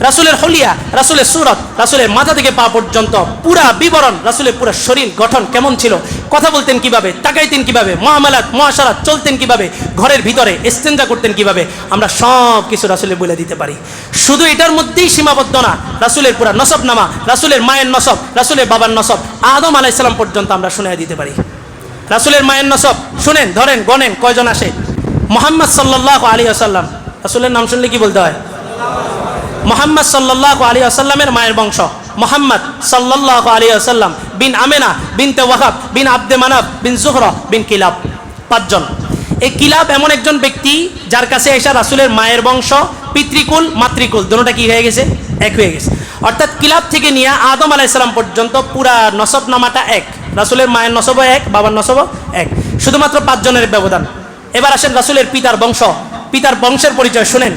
রাসূলের হলিয়া, রাসূলের সুরত, রাসূলের মাথা থেকে পা পর্যন্ত পুরা বিবরণ, রাসূলের পুরা শরীর গঠন কেমন ছিল, কথা বলতেন কিভাবে, তাকাইতেন কিভাবে, মুআমালাত মুআশারাত চলতেন কিভাবে, ঘরের ভিতরে ইস্তেনজা করতেন কিভাবে, আমরা সব কিছু রাসূলের বলে দিতে পারি। শুধু এটার মধ্যেই সীমাবদ্ধ না, রাসূলের পুরা নসবনামা, রাসূলের মায়ের নসব, রাসূলের বাবার নসব, আদম আলাইহিস সালাম পর্যন্ত আমরা শুনিয়ে দিতে পারি। রাসূলের মায়ের নসব শুনেন, ধরেন, গণেন কয়জন আসে। মুহাম্মদ সাল্লাল্লাহু আলাইহি ওয়াসাল্লাম, রাসূলের নাম শুনলে কি বলতে হয়? মুহাম্মদ সাল্লাল্লাহু আলাইহি ওয়াসাল্লামের মায়ের বংশ মুহাম্মদ সাল্লাল্লাহু আলাইহি ওয়াসাল্লাম বিন আমেনা বিনতে ওয়াহাব বিন আব্দে মানাফ বিন জুহরা বিন কিলাব, 5 জন। এই কিলাব এমন একজন ব্যক্তি যার কাছে এসে রাসূলের মায়ের বংশ, পিতৃকুল মাতৃকুল দুটোটা কি হয়ে গেছে? এক হয়ে গেছে। অর্থাৎ কিলাব থেকে নিয়ে আদম আলাইহিস সালাম পর্যন্ত পুরা নসবনামাটা এক, রাসূলের মায়ের নসবও এক, বাবার নসবও এক, শুধুমাত্র 5 জনের ব্যবধান। এবার আসেন রাসূলের পিতার বংশ, পিতার বংশের পরিচয় শুনেন।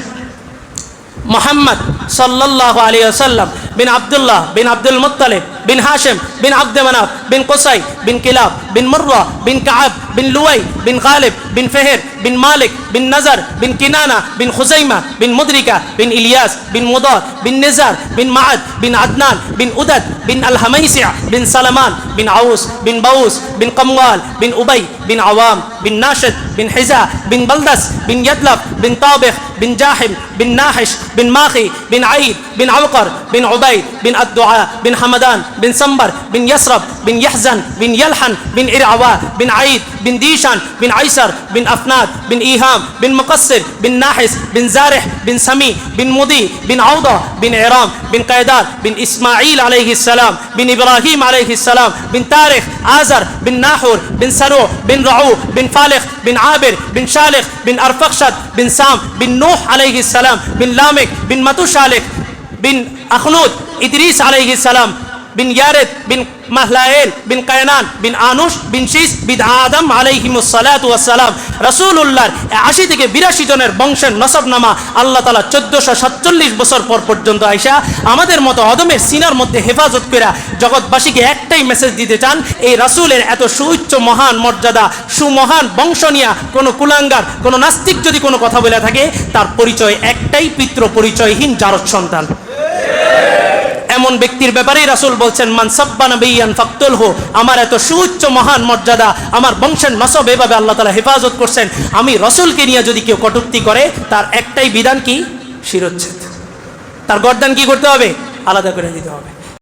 মুহাম্মদ সাল্লাল্লাহু আলাইহি ওয়াসাল্লাম বিন আব্দুল্লাহ বিন আব্দুল মুত্তালিব বিন হাশিম বিন আব্দে মানাফ বিন কুসাই বিন কিলাব বিন মুররা বিন কাআব বিন লুয়াই বিন গালিব বিন ফেহের বিন মালিক বিন নজর বিন কিনানা বিন খুজাইমা বিন মুদরিকা বিন ইলিয়াস বিন মুদার বিন নিজার বিন মাআদ বিন আদনান বিন উদাদ বিন আল হামাইসিয়া বিন সালমান বিন আউস বিন বাউস বিন কমওয়াল বিন উবাই বিন আওয়াম বিন নাশিদ বিন হিজা বিন বালদাস বিন ইয়াদলাব বিন তাবিখ বিন জাহিম বিন নাহিশ বিন মাখি বিন আইদ বিন আওকর বিন উবাইদ বিন আদ-দুআ বিন হামাদান বিন সাম্বার বিন ইয়াসরব বিন ইয়াহজান বিন ইয়ালহান বিন ইরআওয়া বিন আইদ বিন দিশান বিন আইসার বিন আফনাদ বিন ইহাম বিন মুকাসসির বিন নাহিস বিন জারিহ বিন সামি বিন মুদি বিন আউদা বিন ইরাম বিন কায়দার বিন ইসমাঈল আলাইহিস সালাম বিন ইব্রাহিম আলাইহিস সালাম বিন তারিখ আজার বিন নাহুর বিন সারু বিন রাউ বিন ফালিখ বিন আবির বিন শালিখ বিন আরফাকশাদ বিন সাম বিন নূহ আলাইহিস সালাম বিন লামিক বিন মাতুশালিক বিন আখনুদ ইদ্রিস আলাইহিস সালাম বিন ইয়ারেদ বিন মাহলায়েল বিন কায়নান বিন আনুশ বিন শিস বিন আদম আলাইহিমুস সালাতু ওয়াস সালাম। রাসূলুল্লাহর 80 থেকে 82 জনের বংশের নসবনামা আল্লাহ তাআলা 1447 বছর পর পর্যন্ত আইসা আমাদের মতো অদমের সিনার মধ্যে হেফাজত কইরা জগৎবাসীকে একটাই মেসেজ দিতে চান, এই রাসূলের এত সুউচ্চ মহান মর্যাদা, সুমহান বংশ নিয়া কোনো কুলাঙ্গার, কোনো নাস্তিক যদি কোনো কথা বলে থাকে, তার পরিচয় একটাই, পিতৃ পরিচয়হীন জারদ সন্তান। এমন ব্যক্তির ব্যাপারেই রাসূল বলছেন, মান সাব্বা নাবিয়ান ফাকতুলহু, আমার এত সুউচ্চ মহান মর্যাদা, আমার বংশের নসব এভাবে আল্লাহ তাআলা হেফাজত করছেন, আমি রাসূলকে নিয়ে যদি কেউ কটূক্তি করে, তার একটাই বিধান কি? শিরোচ্ছেদ। তার গর্দান কি করতে হবে? আলাদা করে দিতে হবে।